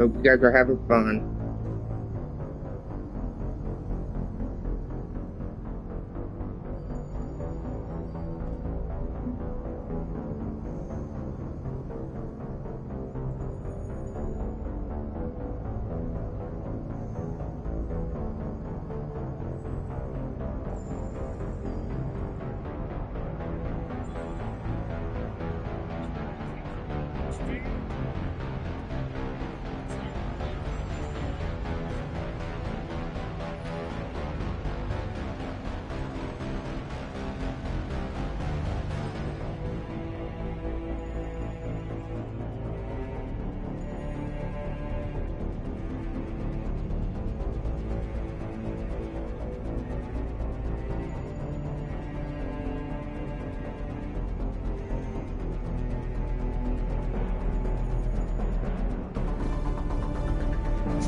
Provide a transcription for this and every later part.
Hope you guys are having fun.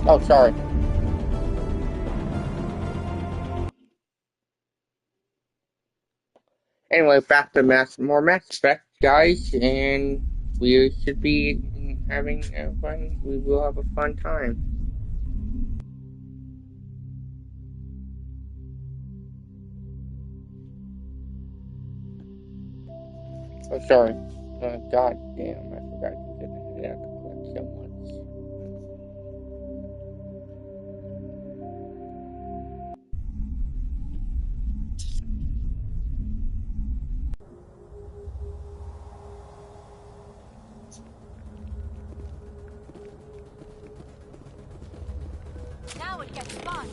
Oh, sorry. Anyway, back to more Mass Effect, guys, and we should be having a fun. We will have a fun time. Oh, sorry. God damn, I forgot to get the head out to collect so much. Now it gets fun.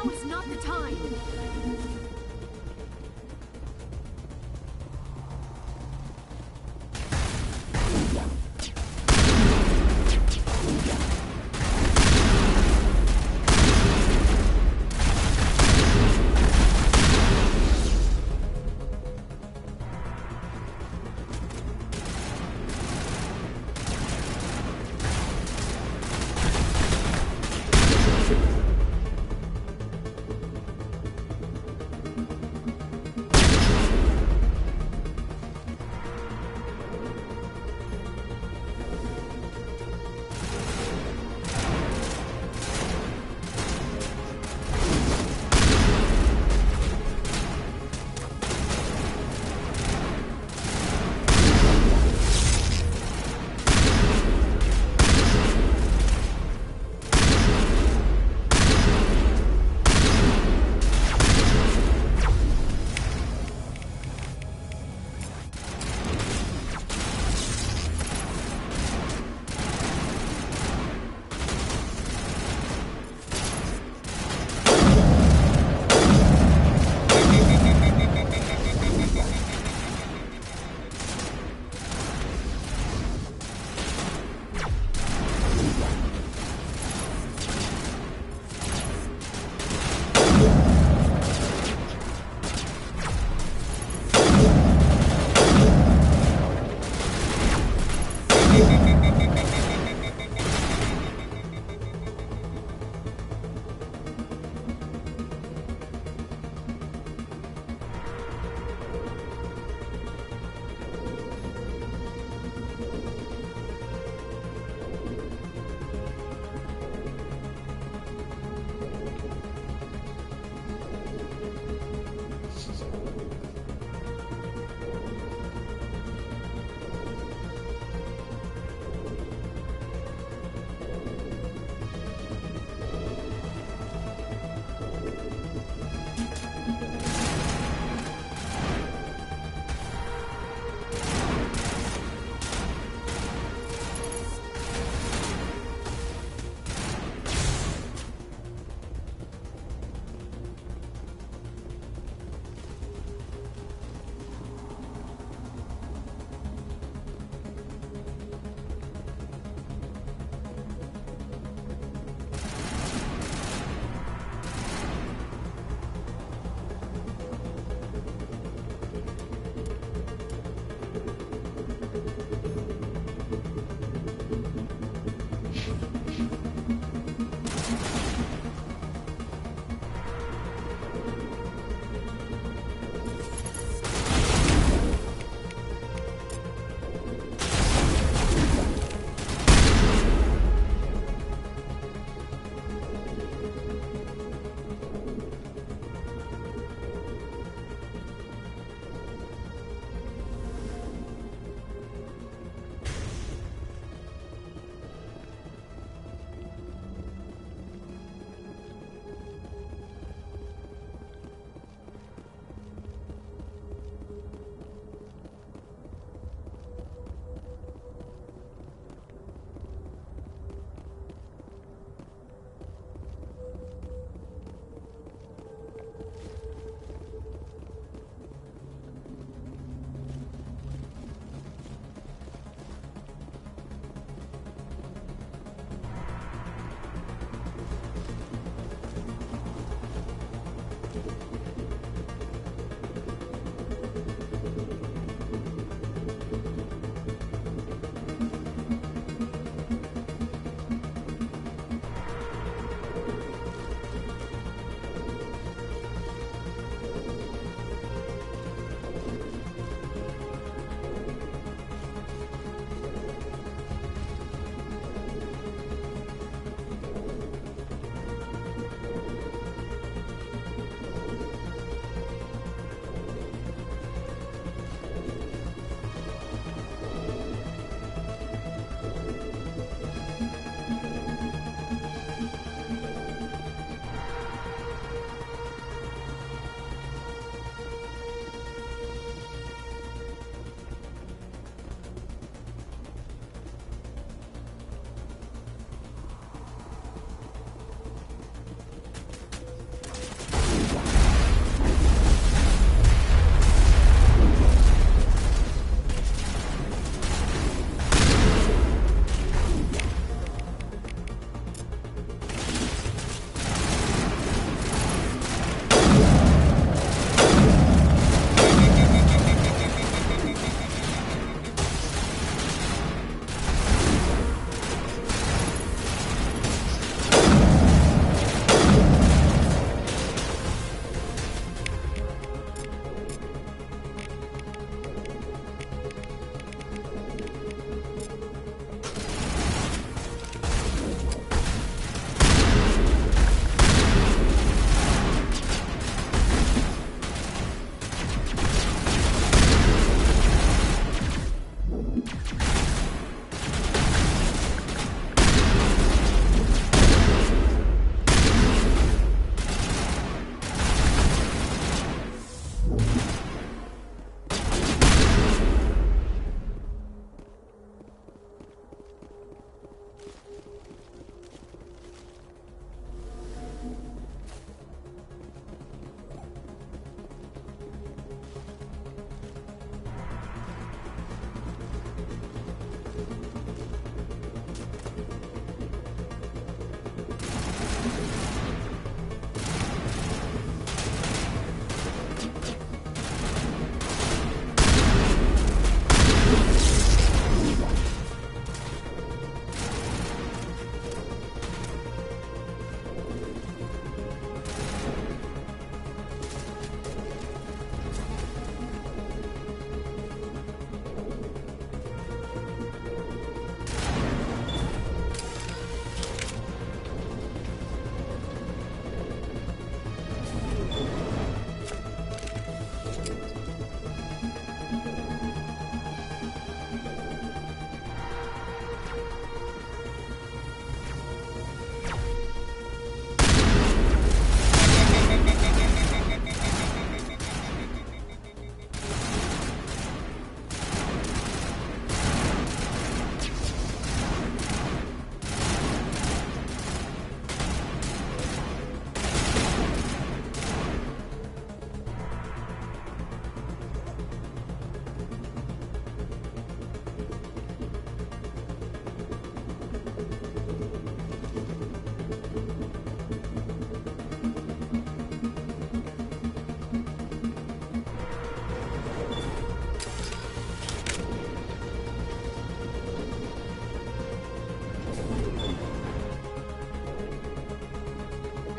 Now is not the time.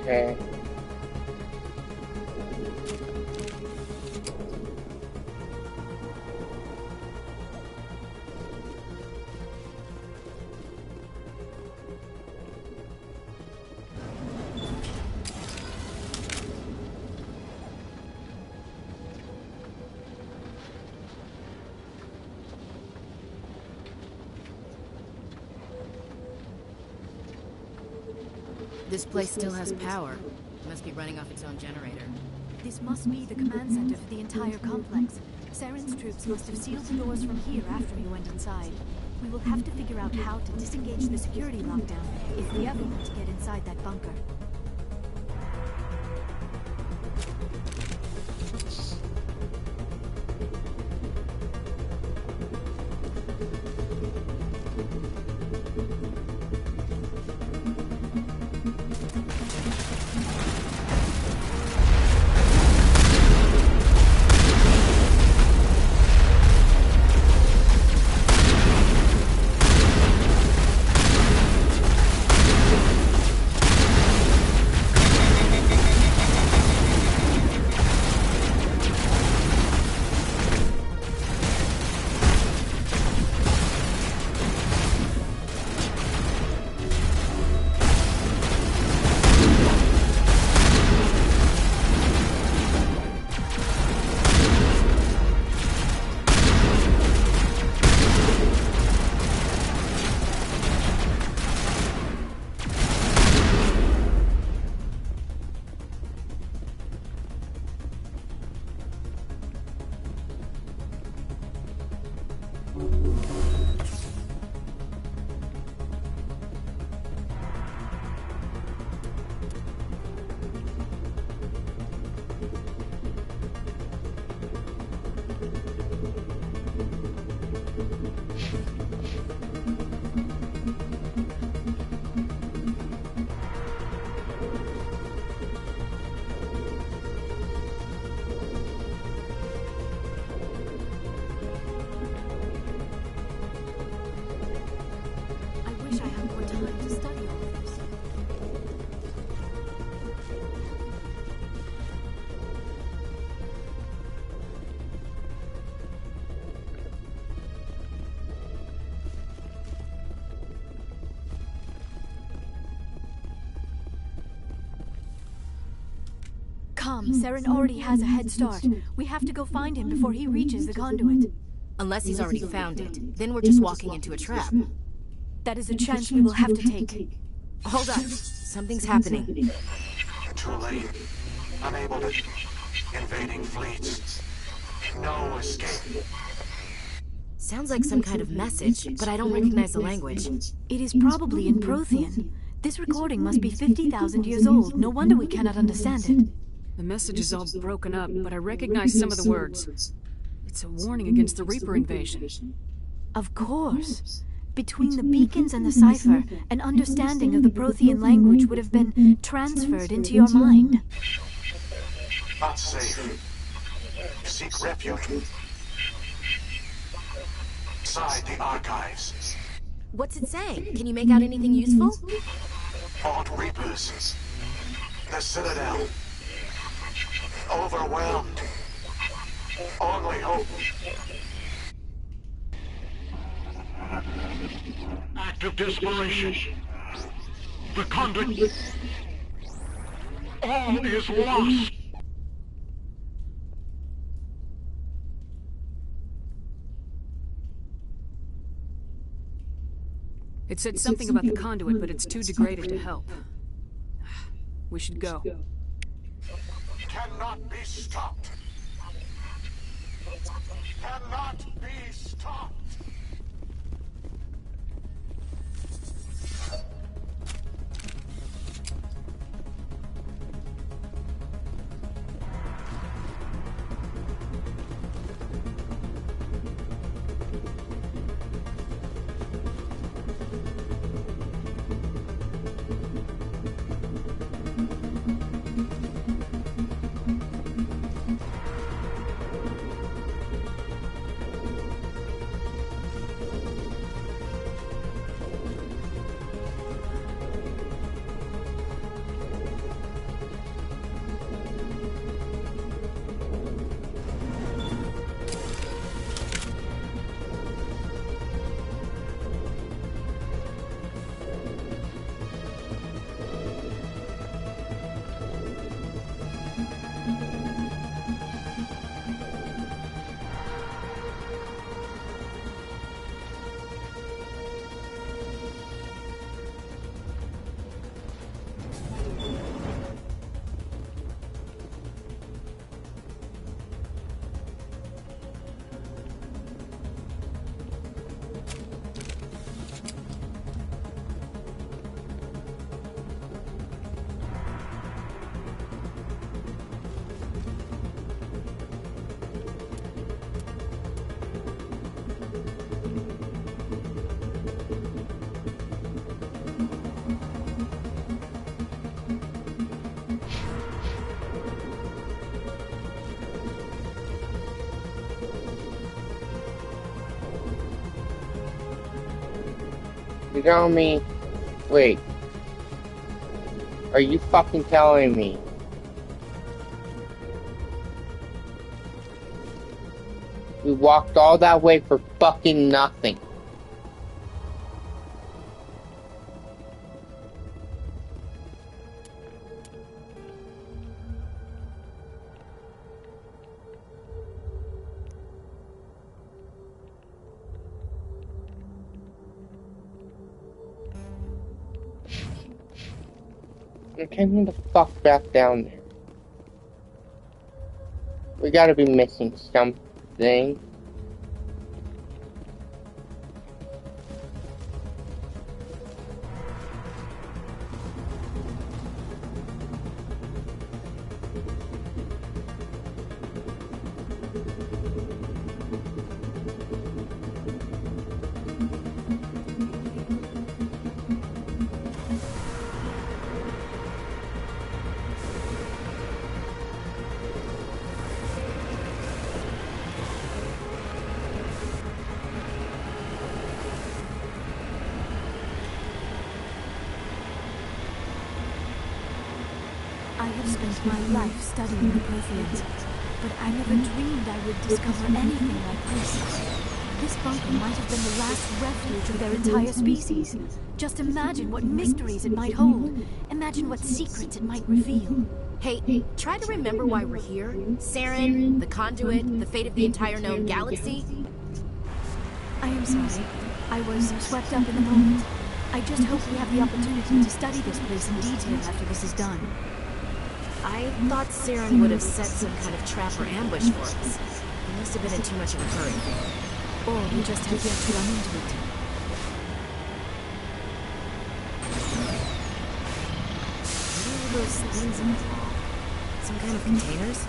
Okay. This place still has power. Must be running off its own generator. This must be the command center for the entire complex. Saren's troops must have sealed the doors from here after we went inside. We will have to figure out how to disengage the security lockdown if we ever want to get inside that bunker. I wish I had more time to study all of this. Come, Saren already has a head start. We have to go find him before he reaches the conduit. Unless he's already found it. Then we're just walking into a trap. That is a chance we will have to take. Hold on. Something's happening. Too late. Unable to... Invading fleets. No escape. Sounds like some kind of message, but I don't recognize the language. It is probably in Prothean. This recording must be 50,000 years old. No wonder we cannot understand it. The message is all broken up, but I recognize some of the words. It's a warning against the Reaper invasion. Of course. Between the beacons and the cipher, an understanding of the Prothean language would have been transferred into your mind. Not safe. Seek refuge. Inside the archives. What's it saying? Can you make out anything useful? Fought Reapers. The Citadel. Overwhelmed. Only hope. Active desperation. The conduit. All is lost. It said something about the conduit, but it's too degraded to help. We should go. Cannot be stopped. Cannot be stopped. You're telling me... Wait. Are you fucking telling me? We walked all that way for fucking nothing. Okay, move the fuck back down there. We gotta be missing something. I have spent my life studying the Protheans, but I never dreamed I would discover anything like this. This bunker might have been the last refuge of their entire species. Just imagine what mysteries it might hold. Imagine what secrets it might reveal. Hey, try to remember why we're here. Saren, the Conduit, the fate of the entire known galaxy. I am sorry. I was swept up in the moment. I just hope we have the opportunity to study this place in detail after this is done. I thought Saren would have set some kind of trap or ambush for us. He must have been in too much of a hurry. Or we just have yet to run into it. What are those things in the wall? Some kind of containers?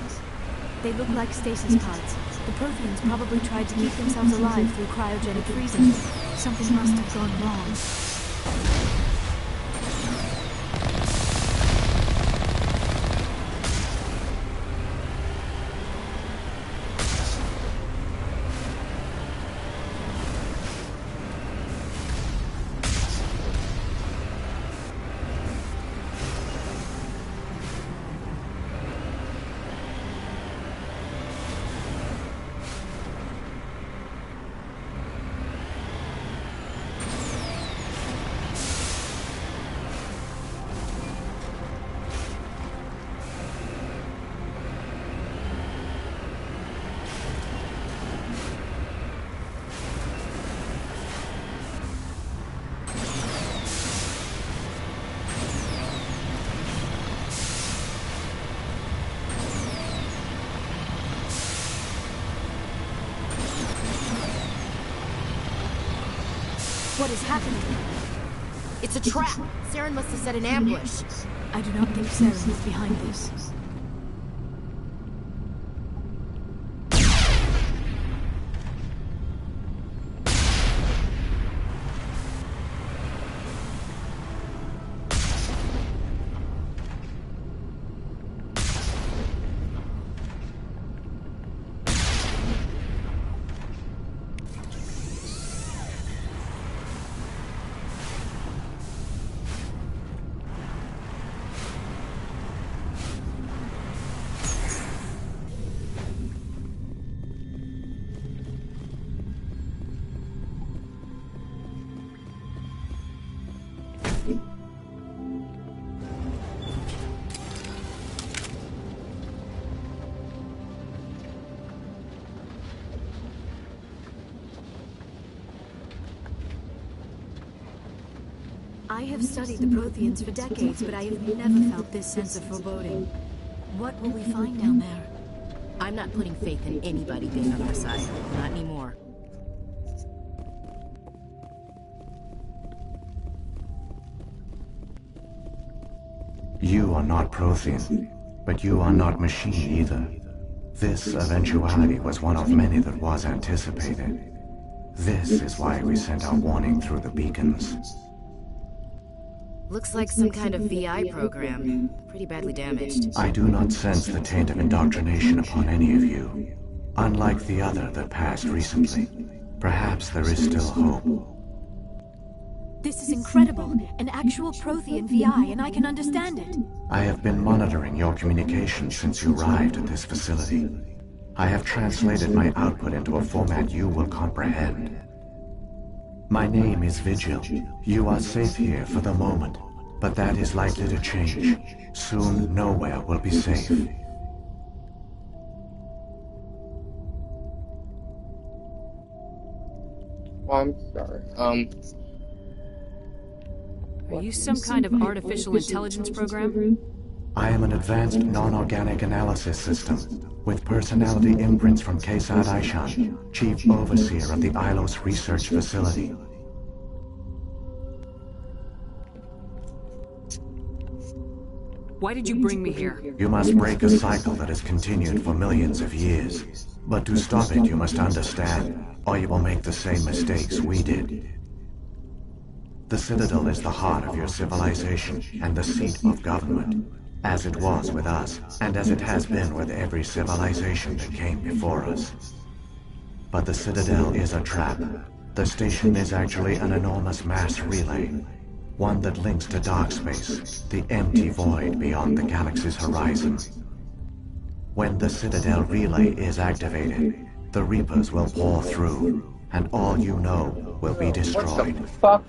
They look like stasis pods. The Protheans probably tried to keep themselves alive through cryogenic freezing. Something must have gone wrong. What is happening? It's a trap! Saren must have set an ambush. I do not think Saren is behind this. I have studied the Protheans for decades, but I have never felt this sense of foreboding. What will we find down there? I'm not putting faith in anybody being on our side. Not anymore. You are not Prothean, but you are not machine either. This eventuality was one of many that was anticipated. This is why we sent our warning through the beacons. Looks like some kind of VI program. Pretty badly damaged. I do not sense the taint of indoctrination upon any of you. Unlike the other that passed recently, perhaps there is still hope. This is incredible. An actual Prothean VI, and I can understand it. I have been monitoring your communications since you arrived at this facility. I have translated my output into a format you will comprehend. My name is Vigil. You are safe here for the moment, but that is likely to change. Soon, nowhere will be safe. I'm sorry. Are you some kind of artificial intelligence program? I am an advanced non-organic analysis system, with personality imprints from Kesad Aishan, Chief Overseer of the Ilos Research Facility. Why did you bring me here? You must break a cycle that has continued for millions of years. But to stop it, you must understand, or you will make the same mistakes we did. The Citadel is the heart of your civilization and the seat of government, as it was with us, and as it has been with every civilization that came before us. But the Citadel is a trap. The station is actually an enormous mass relay, one that links to dark space, the empty void beyond the galaxy's horizon. When the Citadel relay is activated, the Reapers will pour through, and all you know will be destroyed. What the fuck?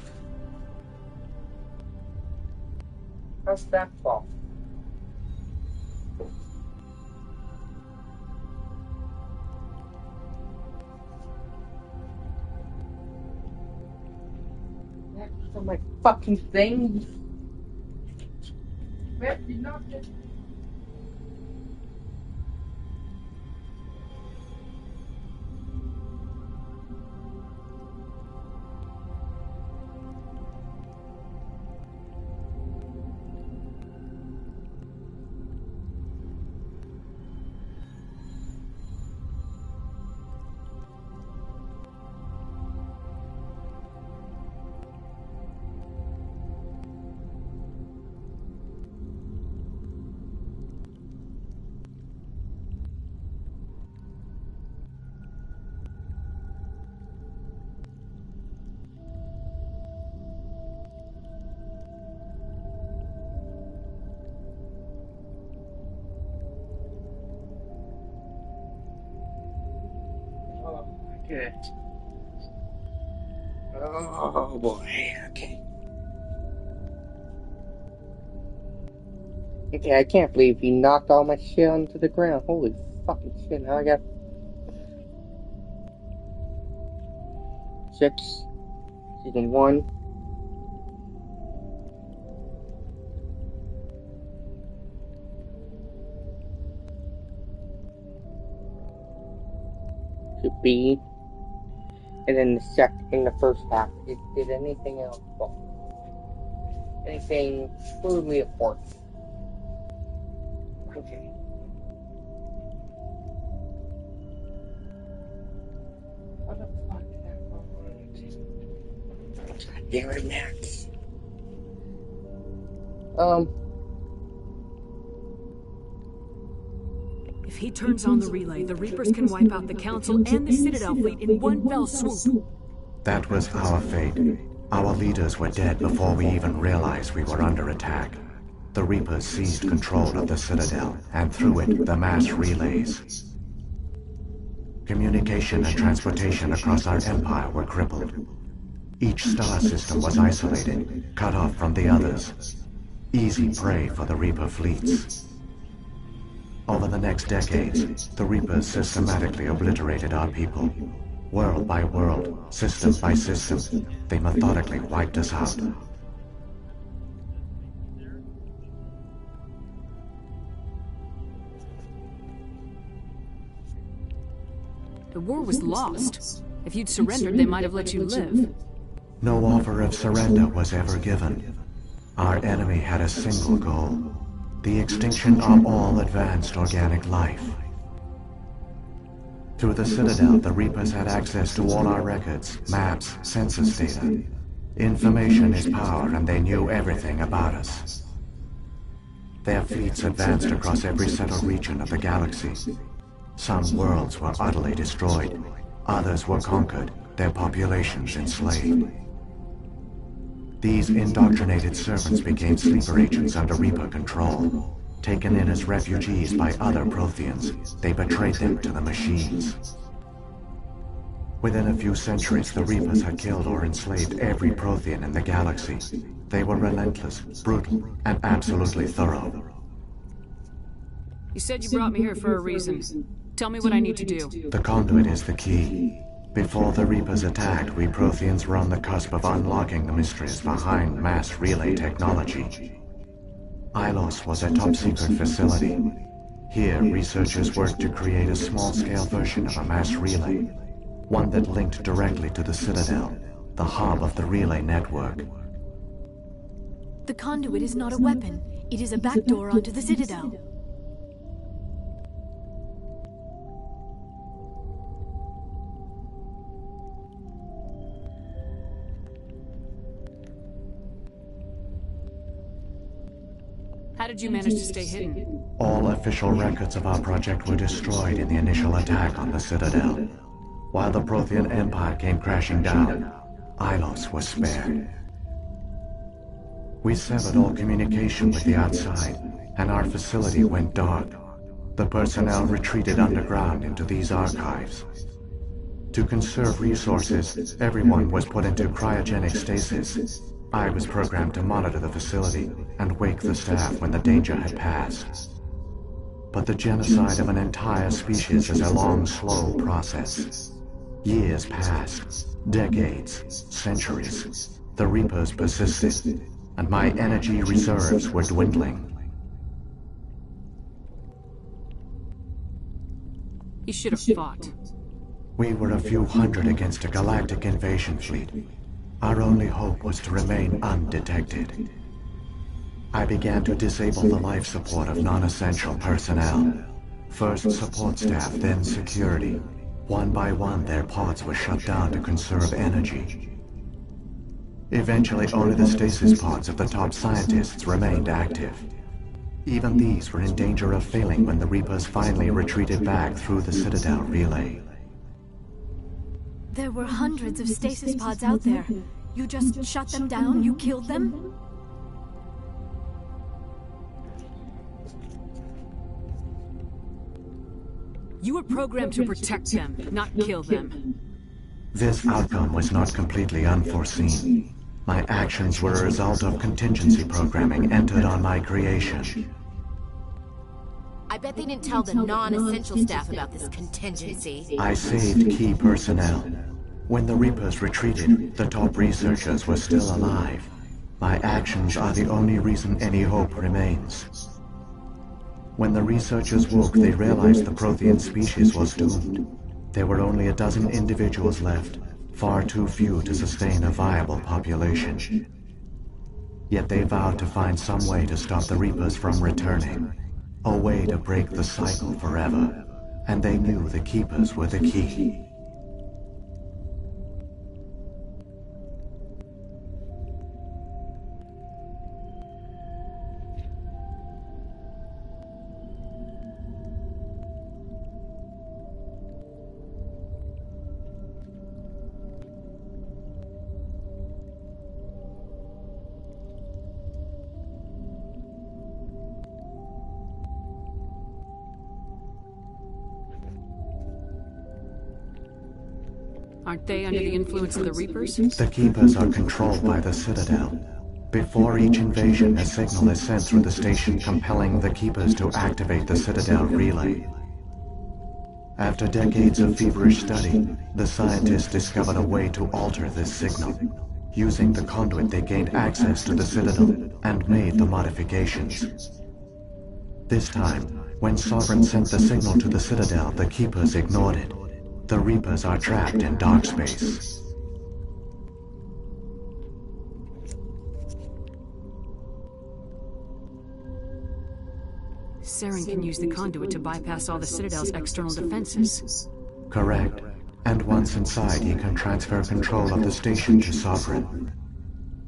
How's that fall? That's on my fucking thing. Where did not get? Good. Oh boy, okay. Okay, I can't believe he knocked all my shit onto the ground. Holy fucking shit, now I got 6, season 1. To B. And then in the first half, did anything else? Well, anything truly important? Okay. What the fuck is that? God damn it, Max. If he turns on the relay, the Reapers can wipe out the Council and the Citadel fleet in one fell swoop. That was our fate. Our leaders were dead before we even realized we were under attack. The Reapers seized control of the Citadel, and through it, the mass relays. Communication and transportation across our empire were crippled. Each star system was isolated, cut off from the others. Easy prey for the Reaper fleets. Over the next decades, the Reapers systematically obliterated our people. World by world, system by system, they methodically wiped us out. The war was lost. If you'd surrendered, they might have let you live. No offer of surrender was ever given. Our enemy had a single goal: the extinction of all advanced organic life. Through the Citadel, the Reapers had access to all our records, maps, census data. Information is power, and they knew everything about us. Their fleets advanced across every settled region of the galaxy. Some worlds were utterly destroyed. Others were conquered, their populations enslaved. These indoctrinated servants became sleeper agents under Reaper control. Taken in as refugees by other Protheans, they betrayed them to the machines. Within a few centuries, the Reapers had killed or enslaved every Prothean in the galaxy. They were relentless, brutal, and absolutely thorough. You said you brought me here for a reason. Tell me what I need to do. The conduit is the key. Before the Reapers attacked, we Protheans were on the cusp of unlocking the mysteries behind mass relay technology. Ilos was a top-secret facility. Here, researchers worked to create a small-scale version of a mass relay, one that linked directly to the Citadel, the hub of the relay network. The conduit is not a weapon. It is a backdoor onto the Citadel. How did you manage to stay hidden? All official records of our project were destroyed in the initial attack on the Citadel. While the Prothean Empire came crashing down, Ilos was spared. We severed all communication with the outside, and our facility went dark. The personnel retreated underground into these archives. To conserve resources, everyone was put into cryogenic stasis. I was programmed to monitor the facility and wake the staff when the danger had passed. But the genocide of an entire species is a long, slow process. Years passed, decades, centuries. The Reapers persisted, and my energy reserves were dwindling. You should have fought. We were a few hundred against a galactic invasion fleet. Our only hope was to remain undetected. I began to disable the life support of non-essential personnel. First support staff, then security. One by one, their pods were shut down to conserve energy. Eventually, only the stasis pods of the top scientists remained active. Even these were in danger of failing when the Reapers finally retreated back through the Citadel relay. There were hundreds of stasis pods out there. You just shut them down? You killed them? You were programmed to protect them, not kill them. This outcome was not completely unforeseen. My actions were a result of contingency programming entered on my creation. I bet they didn't tell the non-essential staff about this contingency. I saved key personnel. When the Reapers retreated, the top researchers were still alive. My actions are the only reason any hope remains. When the researchers woke, they realized the Prothean species was doomed. There were only a dozen individuals left, far too few to sustain a viable population. Yet they vowed to find some way to stop the Reapers from returning, a way to break the cycle forever, and they knew the Keepers were the key. Aren't they under the influence of the Reapers? The Keepers are controlled by the Citadel. Before each invasion, a signal is sent through the station compelling the Keepers to activate the Citadel relay. After decades of feverish study, the scientists discovered a way to alter this signal. Using the conduit, they gained access to the Citadel and made the modifications. This time, when Sovereign sent the signal to the Citadel, the Keepers ignored it. The Reapers are trapped in dark space. Saren can use the conduit to bypass all the Citadel's external defenses. Correct. And once inside, he can transfer control of the station to Sovereign.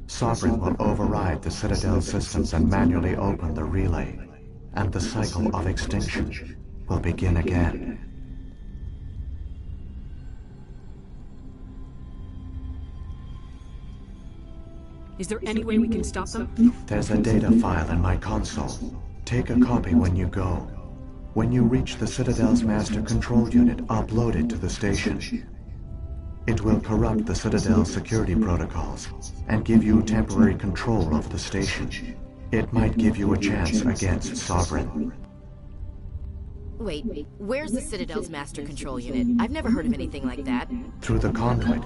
Sovereign will override the Citadel systems and manually open the relay, and the cycle of extinction will begin again. Is there any way we can stop them? There's a data file in my console. Take a copy when you go. When you reach the Citadel's master control unit, upload it to the station. It will corrupt the Citadel's security protocols and give you temporary control of the station. It might give you a chance against Sovereign. Wait, where's the Citadel's master control unit? I've never heard of anything like that. Through the conduit,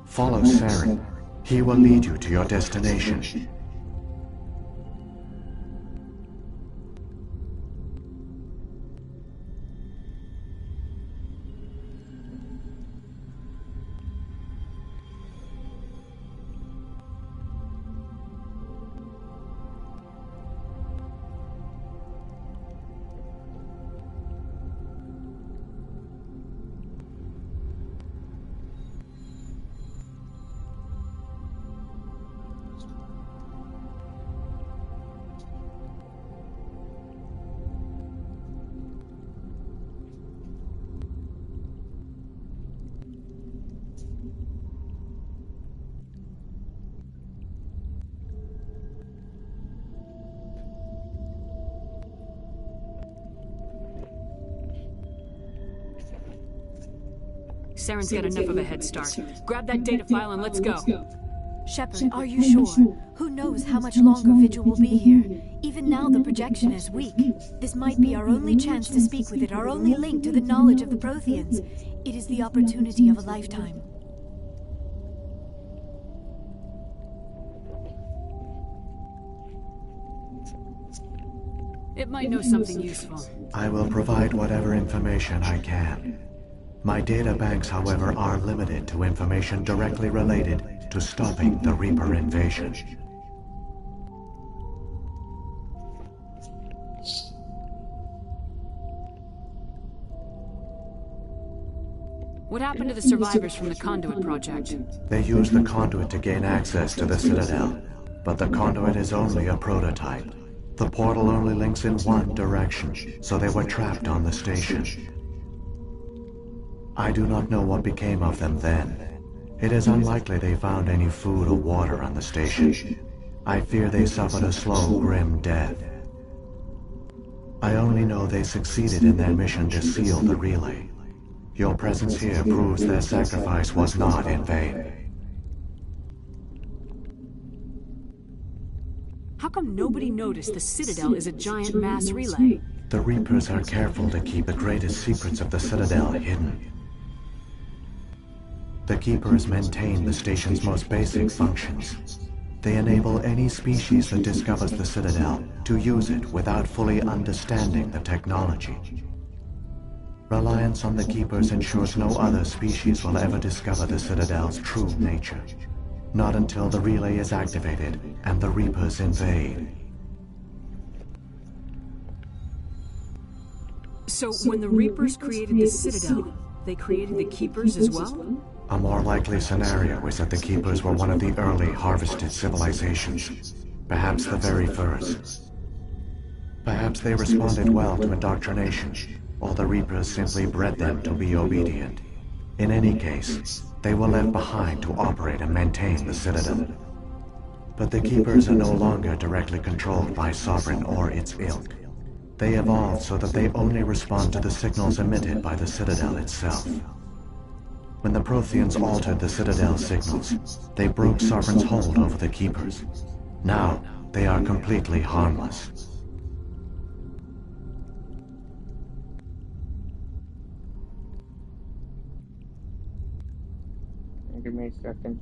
follow Saren. He will lead you to your destination. Saren's got enough of a head start. Grab that data file and let's go. Shepard, are you sure? Who knows how much longer Vigil will be here? Even now the projection is weak. This might be our only chance to speak with it, our only link to the knowledge of the Protheans. It is the opportunity of a lifetime. It might know something useful. I will provide whatever information I can. My data banks, however, are limited to information directly related to stopping the Reaper invasion. What happened to the survivors from the Conduit project? They used the conduit to gain access to the Citadel, but the conduit is only a prototype. The portal only links in one direction, so they were trapped on the station. I do not know what became of them then. It is unlikely they found any food or water on the station. I fear they suffered a slow, grim death. I only know they succeeded in their mission to seal the relay. Your presence here proves their sacrifice was not in vain. How come nobody noticed the Citadel is a giant mass relay? The Reapers are careful to keep the greatest secrets of the Citadel hidden. The Keepers maintain the station's most basic functions. They enable any species that discovers the Citadel to use it without fully understanding the technology. Reliance on the Keepers ensures no other species will ever discover the Citadel's true nature. Not until the relay is activated and the Reapers invade. So when the Reapers created the Citadel, they created the Keepers as well? A more likely scenario is that the Keepers were one of the early harvested civilizations. Perhaps the very first. Perhaps they responded well to indoctrination, or the Reapers simply bred them to be obedient. In any case, they were left behind to operate and maintain the Citadel. But the Keepers are no longer directly controlled by Sovereign or its ilk. They evolved so that they only respond to the signals emitted by the Citadel itself. When the Protheans altered the Citadel's signals, they broke Sovereign's hold over the Keepers. Now, they are completely harmless. Give me a second.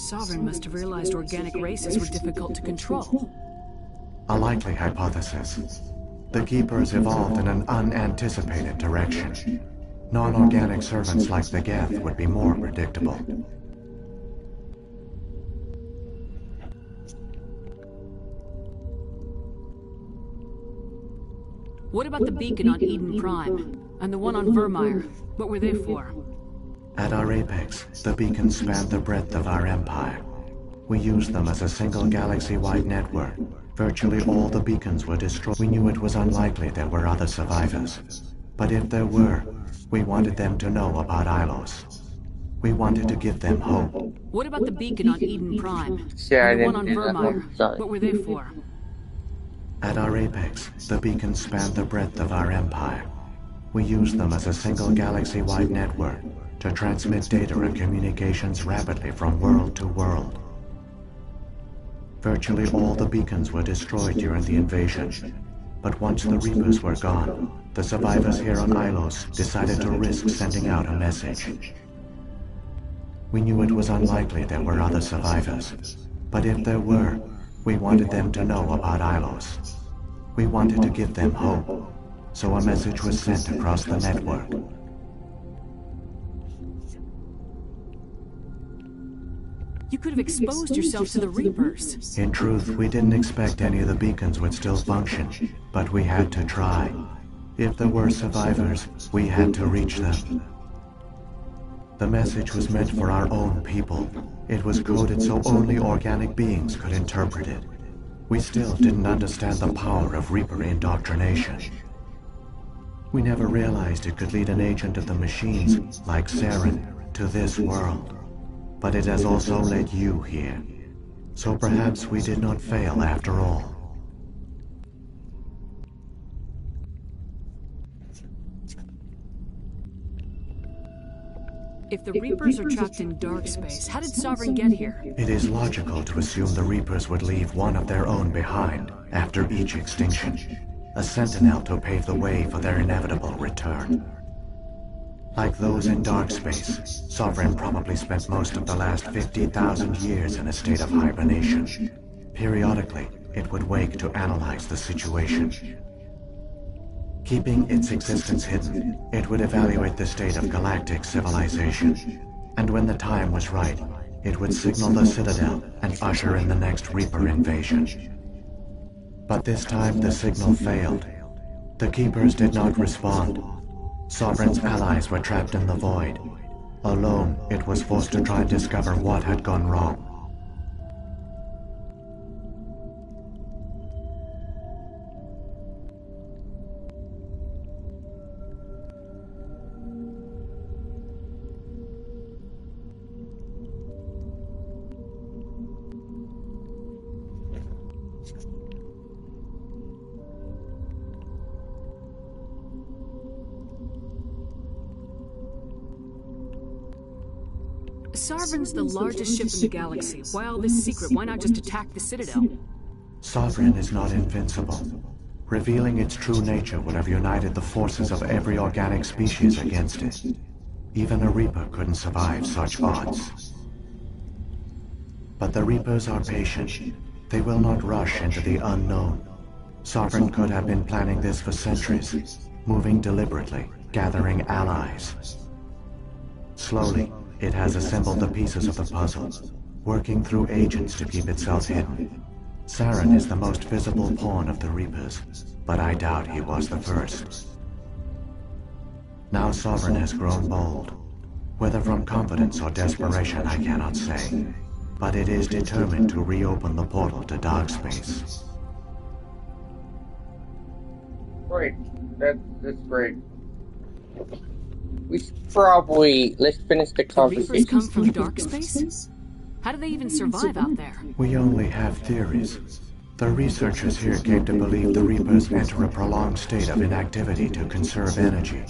Sovereign must have realized organic races were difficult to control. A likely hypothesis. The Keepers evolved in an unanticipated direction. Non-organic servants like the Geth would be more predictable. What about the beacon on Eden Prime? And the one on Vermeer? What were they for? At our apex, the beacons spanned the breadth of our empire. We used them as a single galaxy-wide network. Virtually all the beacons were destroyed. We knew it was unlikely there were other survivors. But if there were, we wanted them to know about Ilos. We wanted to give them hope. What about the beacon on Eden Prime? Sure, I And the one didn't on do that Vermeer? one. Sorry. What were they for? At our apex, the beacons spanned the breadth of our empire. We used them as a single galaxy-wide network to transmit data and communications rapidly from world to world. Virtually all the beacons were destroyed during the invasion. But once the Reapers were gone, the survivors here on Ilos decided to risk sending out a message. We knew it was unlikely there were other survivors. But if there were, we wanted them to know about Ilos. We wanted to give them hope, so a message was sent across the network. You could have exposed yourself to the Reapers. In truth, we didn't expect any of the beacons would still function, but we had to try. If there were survivors, we had to reach them. The message was meant for our own people. It was coded so only organic beings could interpret it. We still didn't understand the power of Reaper indoctrination. We never realized it could lead an agent of the machines, like Saren, to this world. But it has also led you here. So perhaps we did not fail after all. If the Reapers are trapped in dark space, how did Sovereign get here? It is logical to assume the Reapers would leave one of their own behind after each extinction. A sentinel to pave the way for their inevitable return. Like those in dark space, Sovereign probably spent most of the last 50,000 years in a state of hibernation. Periodically, it would wake to analyze the situation. Keeping its existence hidden, it would evaluate the state of galactic civilization. And when the time was right, it would signal the Citadel and usher in the next Reaper invasion. But this time the signal failed. The Keepers did not respond. Sovereign's allies were trapped in the void. Alone, it was forced to try and discover what had gone wrong. Sovereign's the largest ship in the galaxy. Why all this secret? Why not just attack the Citadel? Sovereign is not invincible. Revealing its true nature would have united the forces of every organic species against it. Even a Reaper couldn't survive such odds. But the Reapers are patient. They will not rush into the unknown. Sovereign could have been planning this for centuries, moving deliberately, gathering allies. Slowly, it has assembled the pieces of the puzzle, working through agents to keep itself hidden. Saren is the most visible pawn of the Reapers, but I doubt he was the first. Now Sovereign has grown bold. Whether from confidence or desperation, I cannot say. But it is determined to reopen the portal to dark space. Great. That's great. We should probably... Let's finish the The Reapers conversation. come from dark space? How do they even survive out there? We only have theories. The researchers here came to believe the Reapers enter a prolonged state of inactivity to conserve energy.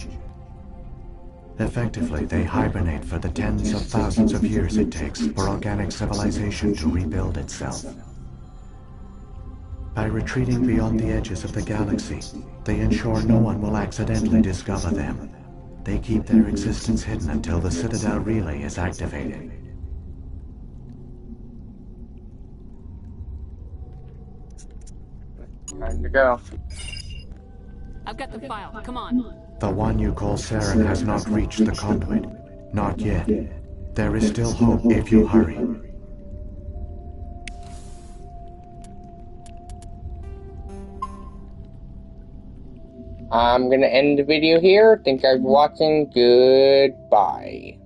Effectively, they hibernate for the tens of thousands of years it takes for organic civilization to rebuild itself. By retreating beyond the edges of the galaxy, they ensure no one will accidentally discover them. They keep their existence hidden until the Citadel relay is activated. Time to go. I've got the file. Come on. The one you call Saren has not reached the conduit. Not yet. There is still hope if you hurry. I'm gonna end the video here. Thank you guys for watching. Goodbye.